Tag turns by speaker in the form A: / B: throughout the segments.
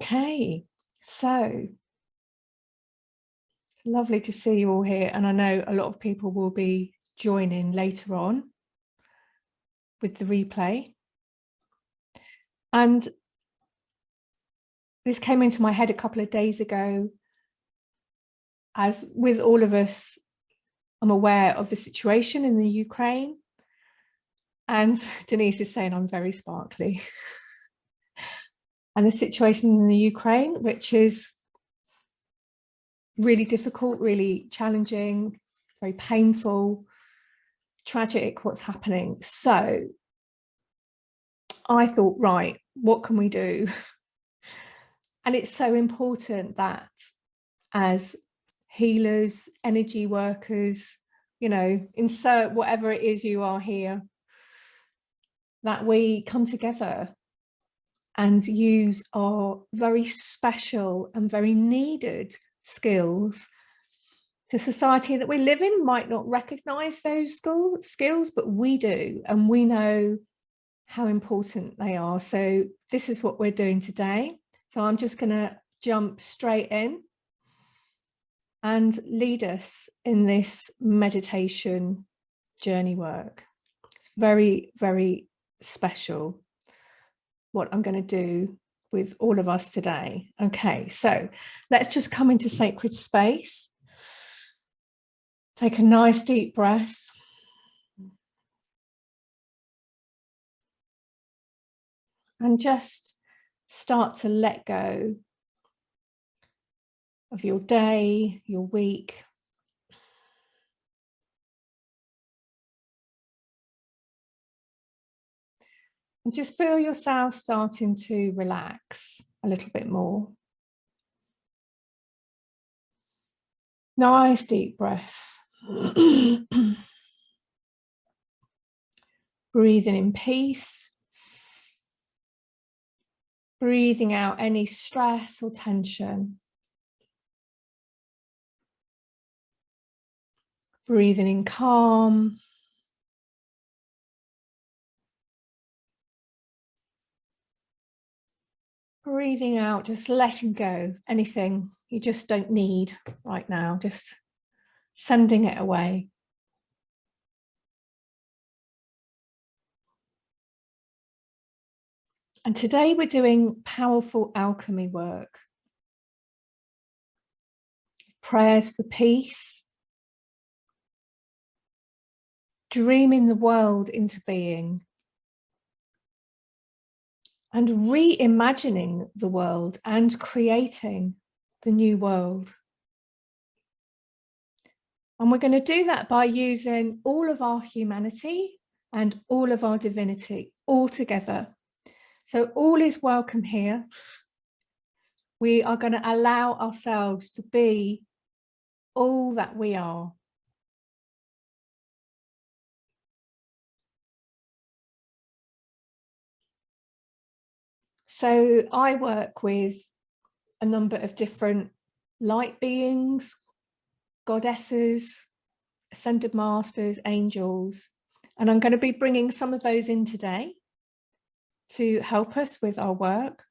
A: Okay, so lovely to see you all here, and I know a lot of people will be joining later on with the replay. And this came into my head a couple of days ago. As with all of us, I'm aware of the situation in the Ukraine. And Denise is saying I'm very sparkly. And the situation in the Ukraine, which is really difficult, really challenging, very painful, tragic, what's happening. So I thought, right, what can we do? And it's so important that as healers, energy workers, you know, insert whatever it is you are here, that we come together and use our very special and very needed skills. The society that we live in might not recognize those skills, but we do, and we know how important they are. So this is what we're doing today. So I'm just going to jump straight in and lead us in this meditation journey work. It's very, very special what I'm going to do with all of us today. Okay, so let's just come into sacred space. Take a nice deep breath. And just start to let go of your day, your week. And just feel yourself starting to relax a little bit more. Nice deep breaths. Breathing in peace. Breathing out any stress or tension. Breathing in calm. Breathing out, just letting go, anything you just don't need right now, just sending it away. And today we're doing powerful alchemy work. Prayers for peace. Dreaming the world into being. And reimagining the world and creating the new world. And we're going to do that by using all of our humanity and all of our divinity all together. So all is welcome here. We are going to allow ourselves to be all that we are. So I work with a number of different light beings, goddesses, ascended masters, angels, and I'm going to be bringing some of those in today to help us with our work.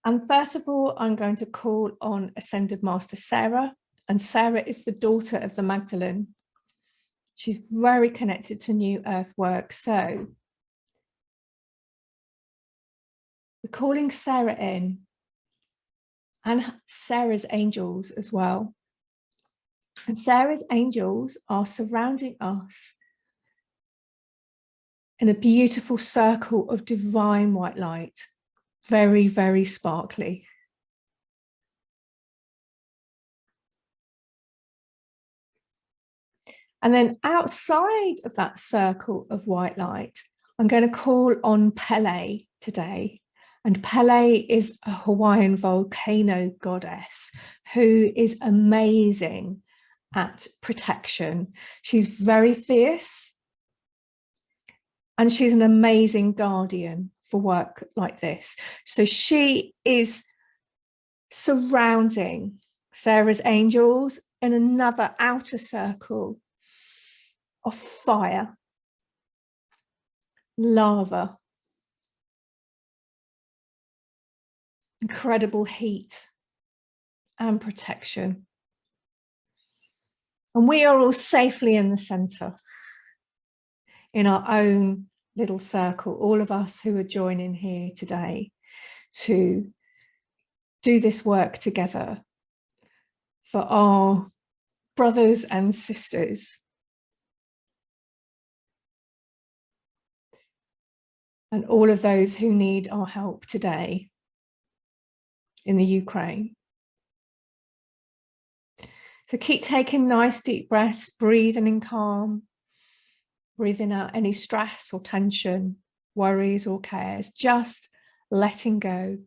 A: And first of all, I'm going to call on Ascended Master Sarah, and Sarah is the daughter of the Magdalene. She's very connected to New Earth work, so we're calling Sarah in, and Sarah's angels as well. And Sarah's angels are surrounding us in a beautiful circle of divine white light, very, very sparkly. And then outside of that circle of white light, I'm going to call on Pele today. And Pele is a Hawaiian volcano goddess who is amazing at protection. She's very fierce. And she's an amazing guardian for work like this. So she is surrounding Sarah's angels in another outer circle of fire, lava, incredible heat and protection. And we are all safely in the center, in our own little circle, all of us who are joining here today to do this work together for our brothers and sisters and all of those who need our help today in the Ukraine. So keep taking nice deep breaths, breathing in calm, breathing out any stress or tension, worries or cares, just letting go.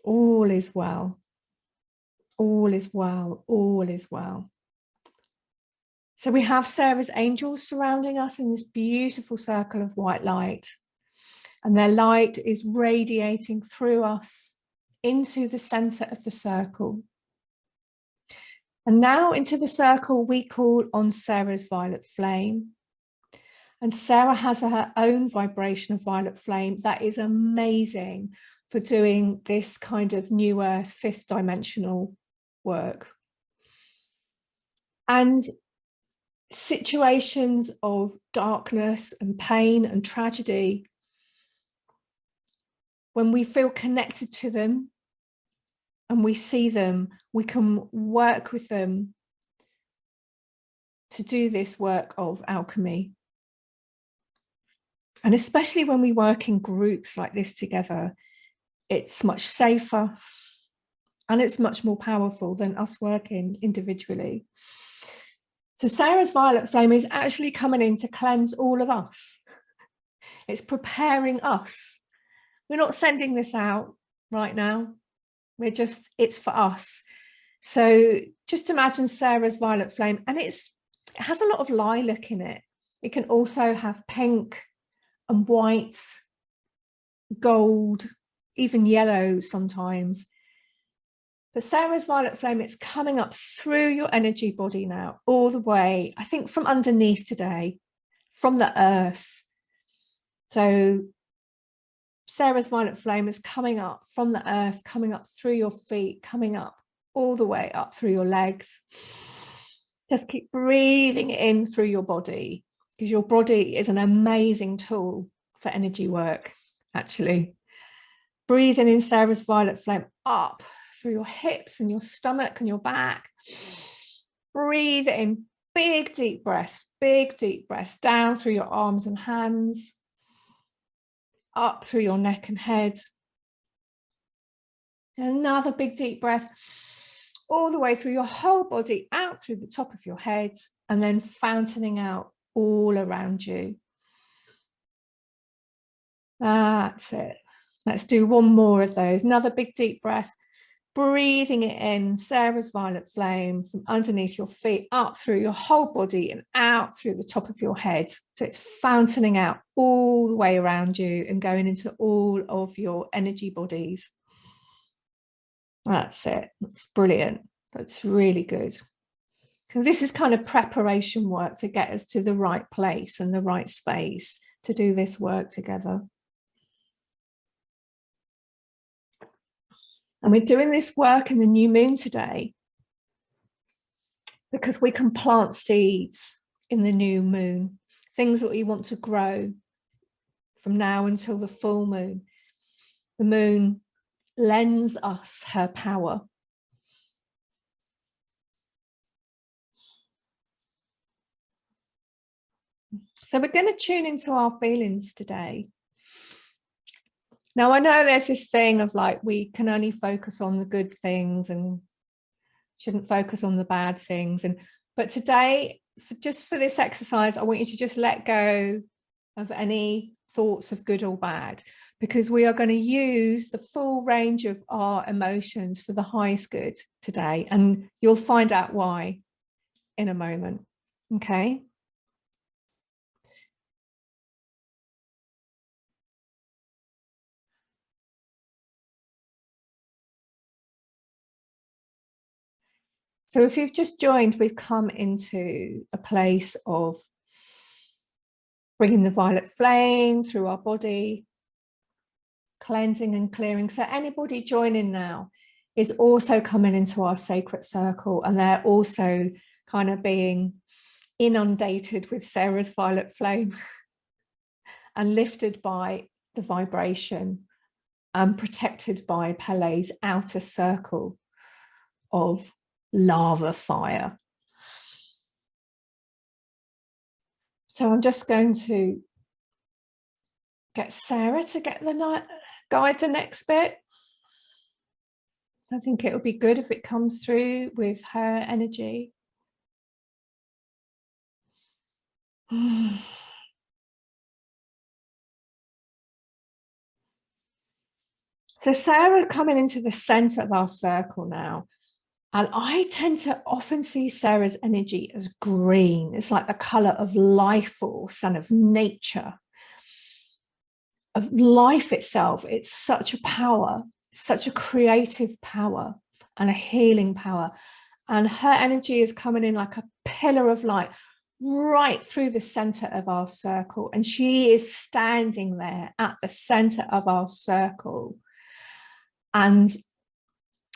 A: All is well. All is well. All is well. So we have Sarah's angels surrounding us in this beautiful circle of white light. And their light is radiating through us into the center of the circle. And now into the circle, we call on Sarah's violet flame. And Sarah has her own vibration of violet flame that is amazing for doing this kind of new earth, fifth dimensional work. And situations of darkness and pain and tragedy, when we feel connected to them and we see them, we can work with them to do this work of alchemy. And especially when we work in groups like this together, it's much safer and it's much more powerful than us working individually. So Sarah's violet flame is actually coming in to cleanse all of us. It's preparing us. We're not sending this out right now. It's for us. So just imagine Sarah's violet flame, and it has a lot of lilac in it. It can also have pink and white, gold, even yellow sometimes. But Sarah's violet flame, it's coming up through your energy body now, all the way, I think from underneath today, from the earth. So Sarah's violet flame is coming up from the earth, coming up through your feet, coming up all the way up through your legs. Just keep breathing in through your body, because your body is an amazing tool for energy work, actually. Breathing in Sarah's violet flame up through your hips and your stomach and your back. Breathe in, big deep breaths down through your arms and hands, up through your neck and head. Another big deep breath all the way through your whole body, out through the top of your head, and then fountaining out all around you. That's it. Let's do one more of those. Another big deep breath, breathing it in, Sarah's violet flame from underneath your feet, up through your whole body and out through the top of your head. So it's fountaining out all the way around you and going into all of your energy bodies. That's it. That's brilliant. That's really good. So this is kind of preparation work to get us to the right place and the right space to do this work together. And we're doing this work in the new moon today because we can plant seeds in the new moon, things that we want to grow from now until the full moon. The moon lends us her power. So we're going to tune into our feelings today. Now, I know there's this thing of like, we can only focus on the good things and shouldn't focus on the bad things. But today, just for this exercise, I want you to just let go of any thoughts of good or bad, because we are going to use the full range of our emotions for the highest good today. And you'll find out why in a moment. Okay. So if you've just joined, we've come into a place of bringing the violet flame through our body, cleansing and clearing. So anybody joining now is also coming into our sacred circle, and they're also kind of being inundated with Sarah's violet flame and lifted by the vibration and protected by Pele's outer circle of lava fire. So I'm just going to get Sarah to guide the next bit. I think it would be good if it comes through with her energy. So Sarah's coming into the center of our circle now. And I tend to often see Sarah's energy as green. It's like the color of life force and of nature, of life itself. It's such a power, such a creative power and a healing power. And her energy is coming in like a pillar of light right through the center of our circle. And she is standing there at the center of our circle. And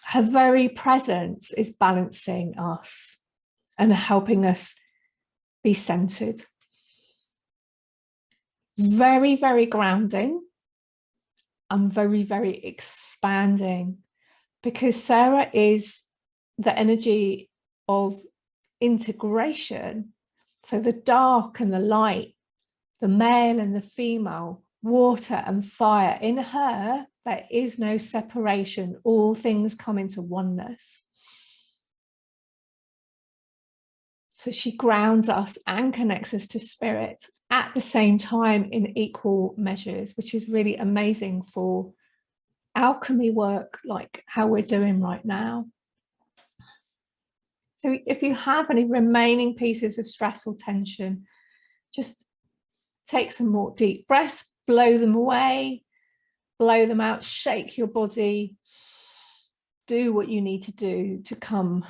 A: her very presence is balancing us and helping us be centered. Very, very grounding and very, very expanding, because Sarah is the energy of integration. So the dark and the light, the male and the female, water and fire. In her, there is no separation. All things come into oneness. So she grounds us and connects us to spirit at the same time in equal measures, which is really amazing for alchemy work like how we're doing right now. So if you have any remaining pieces of stress or tension, just take some more deep breaths, blow them away, blow them out, shake your body, do what you need to do to come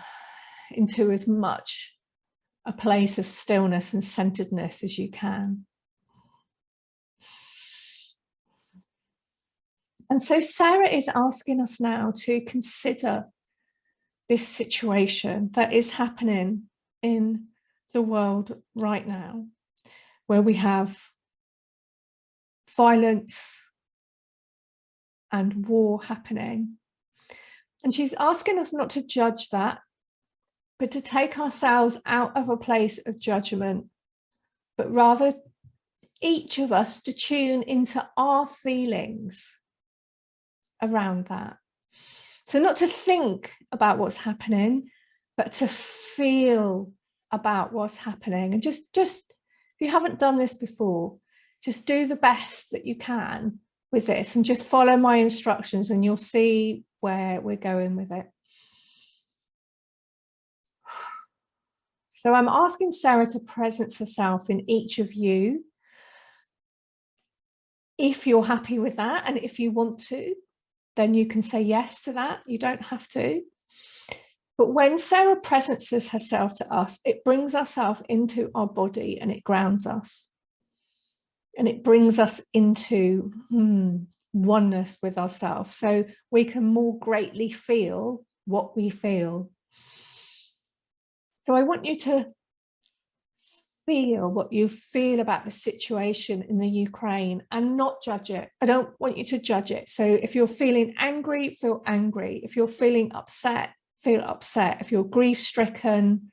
A: into as much a place of stillness and centeredness as you can. And so Sarah is asking us now to consider this situation that is happening in the world right now, where we have violence and war happening. And she's asking us not to judge that, but to take ourselves out of a place of judgment, but rather each of us to tune into our feelings around that. So not to think about what's happening, but to feel about what's happening. And just if you haven't done this before, just do the best that you can with this and just follow my instructions and you'll see where we're going with it. So I'm asking Sarah to presence herself in each of you. If you're happy with that, and if you want to, then you can say yes to that. You don't have to. But when Sarah presences herself to us, it brings herself into our body and it grounds us. And it brings us into oneness with ourselves. So we can more greatly feel what we feel. So I want you to feel what you feel about the situation in the Ukraine and not judge it. I don't want you to judge it. So if you're feeling angry, feel angry. If you're feeling upset, feel upset. If you're grief-stricken,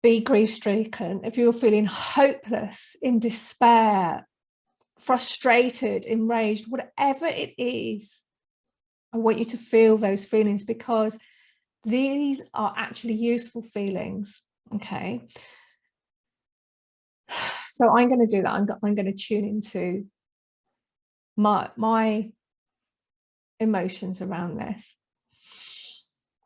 A: be grief-stricken. If you're feeling hopeless, in despair, frustrated, enraged, whatever it is, I want you to feel those feelings, because these are actually useful feelings. Okay. So I'm going to do that. I'm going to tune into my emotions around this.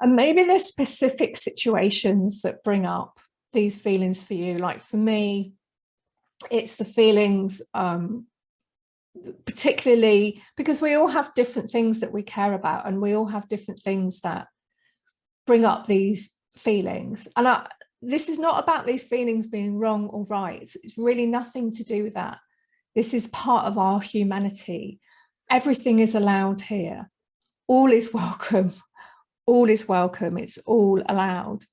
A: And maybe there's specific situations that bring up these feelings for you. Like for me, it's the feelings, particularly because we all have different things that we care about, and we all have different things that bring up these feelings. And this is not about these feelings being wrong or right. It's really nothing to do with that. This is part of our humanity. Everything is allowed here. All is welcome. All is welcome. It's all allowed.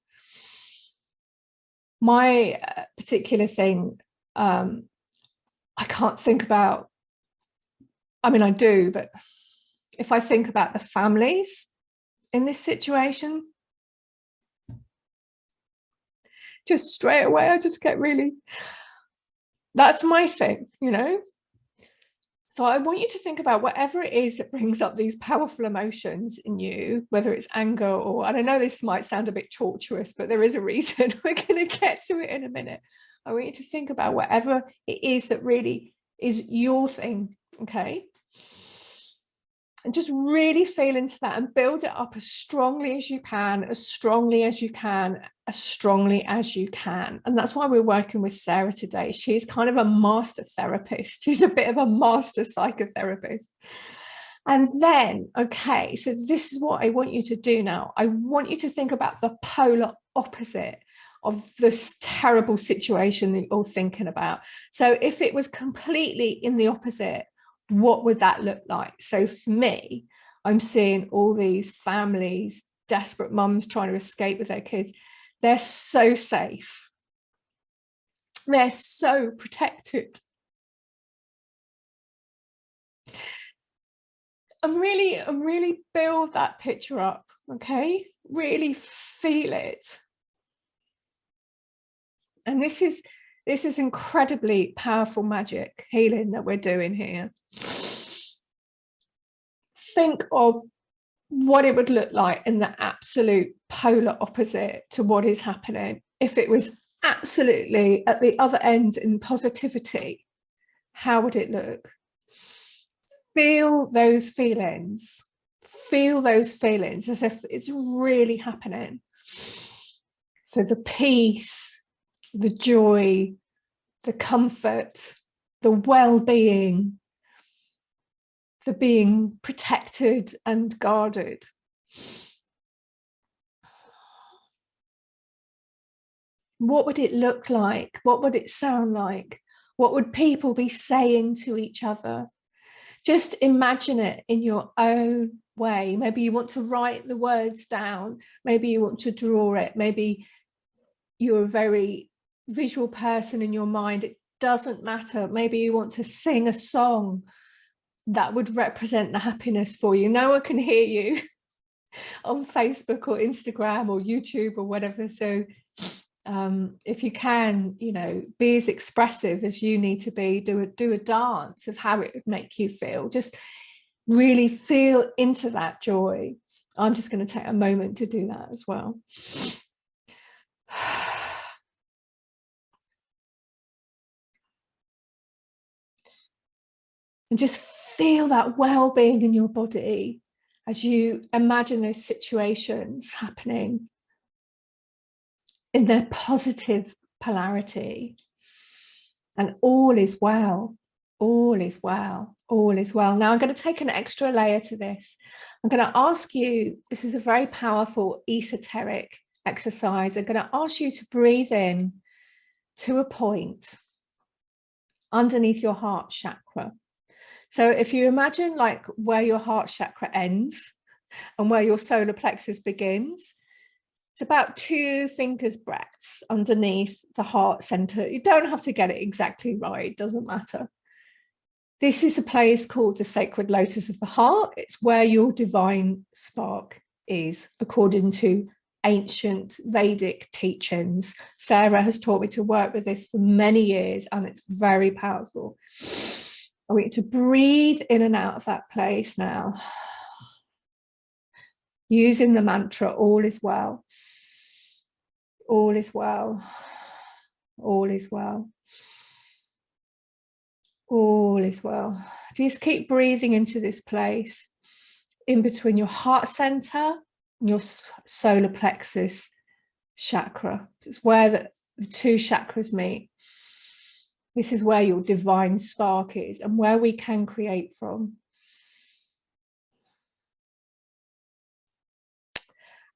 A: My particular thing, I can't think about, I mean, I do, but if I think about the families in this situation, just straight away, I just get really, that's my thing, you know? So I want you to think about whatever it is that brings up these powerful emotions in you, whether it's anger or, and I know this might sound a bit torturous, but there is a reason. We're going to get to it in a minute. I want you to think about whatever it is that really is your thing, okay? And just really feel into that and build it up as strongly as you can, as strongly as you can, as strongly as you can. And that's why we're working with Sarah today. She's kind of a master therapist. She's a bit of a master psychotherapist. And then, okay, so this is what I want you to do now. I want you to think about the polar opposite of this terrible situation that you're thinking about. So if it was completely in the opposite, what would that look like? So for me, I'm seeing all these families, desperate mums trying to escape with their kids. They're so safe. They're so protected. And really build that picture up, okay? Really feel it. And this is incredibly powerful magic healing that we're doing here. Think of what it would look like in the absolute polar opposite to what is happening. If it was absolutely at the other end in positivity, how would it look? Feel those feelings. Feel those feelings as if it's really happening. So the peace, the joy, the comfort, the well-being, the being protected and guarded. What would it look like? What would it sound like? What would people be saying to each other? Just imagine it in your own way. Maybe you want to write the words down. Maybe you want to draw it. Maybe you're a very visual person in your mind. It doesn't matter. Maybe you want to sing a song that would represent the happiness for you. No one can hear you on Facebook or Instagram or YouTube or whatever. So if you can, you know, be as expressive as you need to be, do a dance of how it would make you feel. Just really feel into that joy. I'm just going to take a moment to do that as well. And just feel that well-being in your body as you imagine those situations happening in their positive polarity. And all is well, all is well, all is well. Now I'm going to take an extra layer to this. I'm going to ask you, this is a very powerful esoteric exercise. I'm going to ask you to breathe in to a point underneath your heart chakra. So if you imagine like where your heart chakra ends and where your solar plexus begins, it's about 2 fingers breadths underneath the heart center. You don't have to get it exactly right, it doesn't matter. This is a place called the sacred lotus of the heart. It's where your divine spark is, according to ancient Vedic teachings. Sarah has taught me to work with this for many years, and it's very powerful. I want you to breathe in and out of that place now, using the mantra, all is well, all is well, all is well, all is well. Just keep breathing into this place in between your heart center and your solar plexus chakra. It's where the 2 chakras meet. This is where your divine spark is and where we can create from.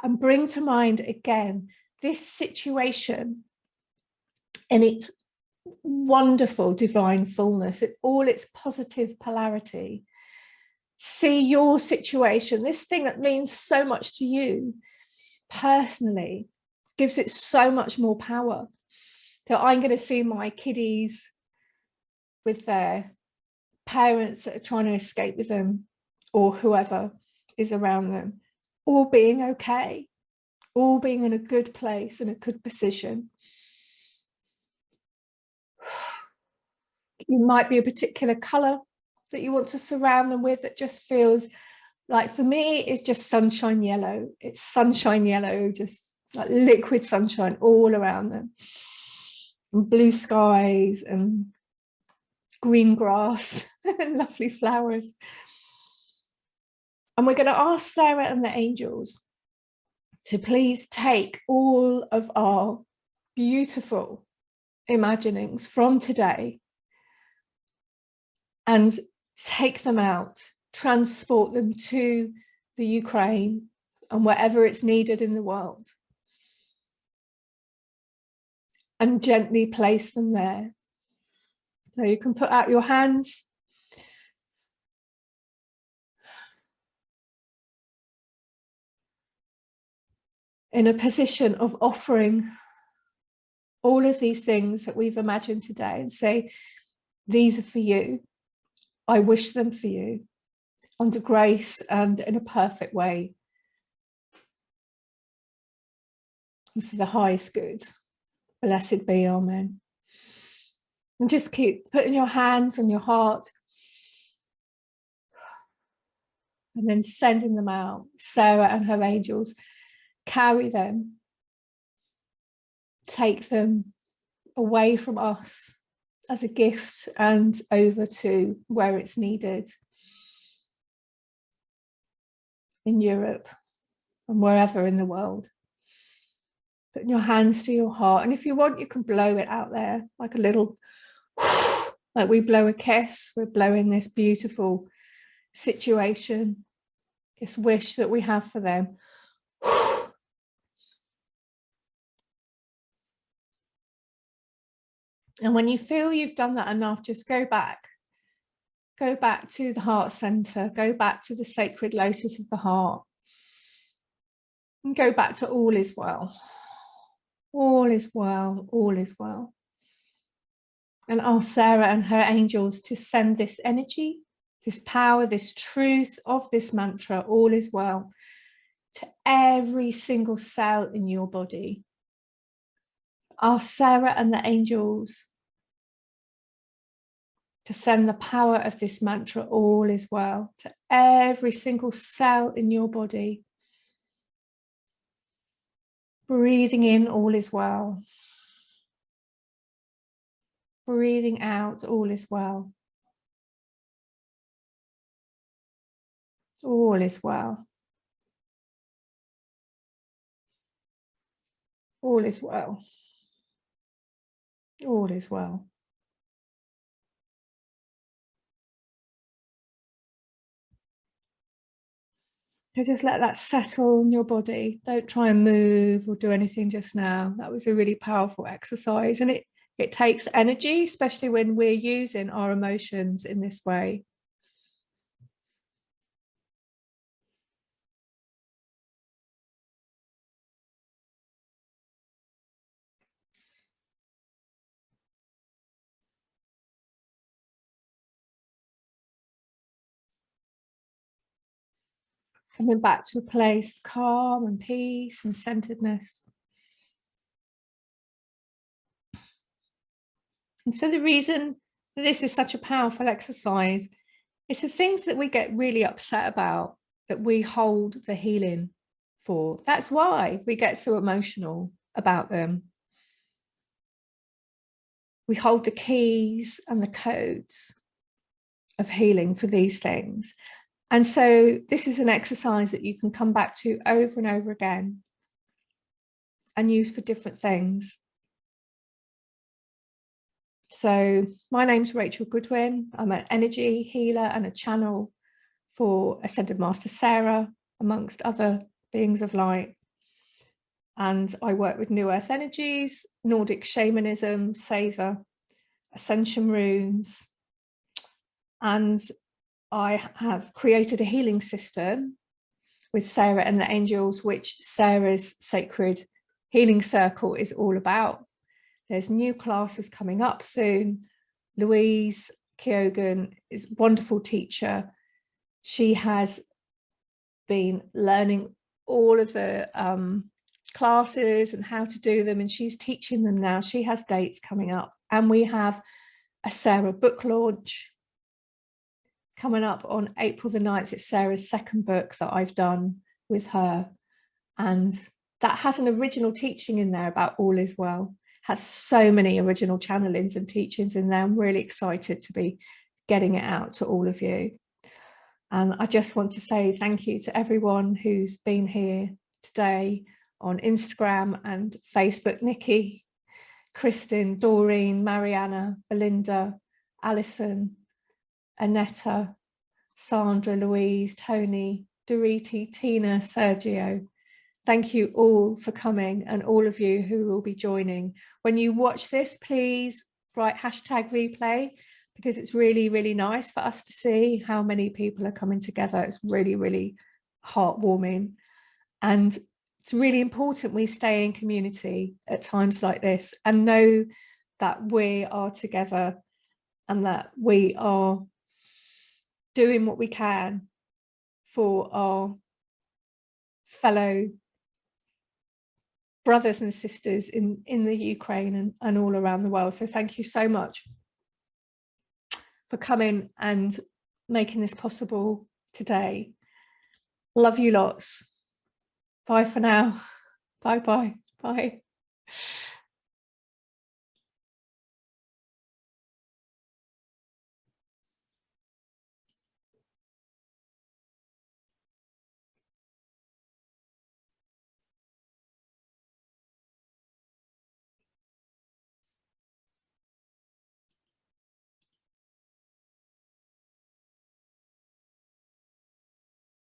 A: And bring to mind again this situation in its wonderful divine fullness, it's all its positive polarity. See your situation, this thing that means so much to you personally, gives it so much more power. So I'm going to see my kiddies with their parents that are trying to escape with them, or whoever is around them, all being okay, all being in a good place, in a good position. You might be a particular color that you want to surround them with that just feels like, for me, it's just sunshine yellow. It's sunshine yellow, just like liquid sunshine all around them, and blue skies and green grass and lovely flowers. And we're going to ask Sarah and the angels to please take all of our beautiful imaginings from today and take them out, transport them to the Ukraine and wherever it's needed in the world, and gently place them there. So you can put out your hands in a position of offering all of these things that we've imagined today and say, these are for you. I wish them for you under grace and in a perfect way, and for the highest good. Blessed be, amen. And just keep putting your hands on your heart and then sending them out. Sarah and her angels carry them, take them away from us as a gift and over to where it's needed in Europe and wherever in the world. Putting your hands to your heart, and if you want, you can blow it out there like a little, like we blow a kiss. We're blowing this beautiful situation, this wish that we have for them. And when you feel you've done that enough, just go back to the heart center, go back to the sacred lotus of the heart, and go back to all is well. All is well, all is well. And ask Sarah and her angels to send this energy, this power, this truth of this mantra, all is well, to every single cell in your body. Ask Sarah and the angels to send the power of this mantra, all is well, to every single cell in your body. Breathing in, all is well. Breathing out, all is well. All is well. All is well. All is well. So just let that settle in your body. Don't try and move or do anything just now. That was a really powerful exercise, and it takes energy, especially when we're using our emotions in this way. Coming back to a place of calm and peace and centeredness. And so the reason this is such a powerful exercise is the things that we get really upset about, that we hold the healing for. That's why we get so emotional about them. We hold the keys and the codes of healing for these things. And so this is an exercise that you can come back to over and over again and use for different things. So my name's Rachel Goodwin. I'm an energy healer and a channel for Ascended Master Sarah, amongst other beings of light. And I work with New Earth energies, Nordic shamanism, Seva, ascension runes, and I have created a healing system with Sarah and the angels, which Sarah's Sacred Healing Circle is all about. There's new classes coming up soon. Louise Keogan is a wonderful teacher. She has been learning all of the classes and how to do them, and she's teaching them now. She has dates coming up, and we have a Sarah book launch coming up on April the 9th. It's Sarah's second book that I've done with her, and that has an original teaching in there about all is well. Has so many original channelings and teachings in there. I'm really excited to be getting it out to all of you. And I just want to say thank you to everyone who's been here today on Instagram and Facebook. Nikki, Kristen, Doreen, Mariana, Belinda, Alison, Annetta, Sandra, Louise, Tony, Doriti, Tina, Sergio. Thank you all for coming, and all of you who will be joining. When you watch this, please write #replay, because it's really, really nice for us to see how many people are coming together. It's really, really heartwarming. And it's really important we stay in community at times like this and know that we are together and that we are doing what we can for our fellow brothers and sisters in the Ukraine and all around the world. So thank you so much for coming and making this possible today. Love you lots. Bye for now. Bye.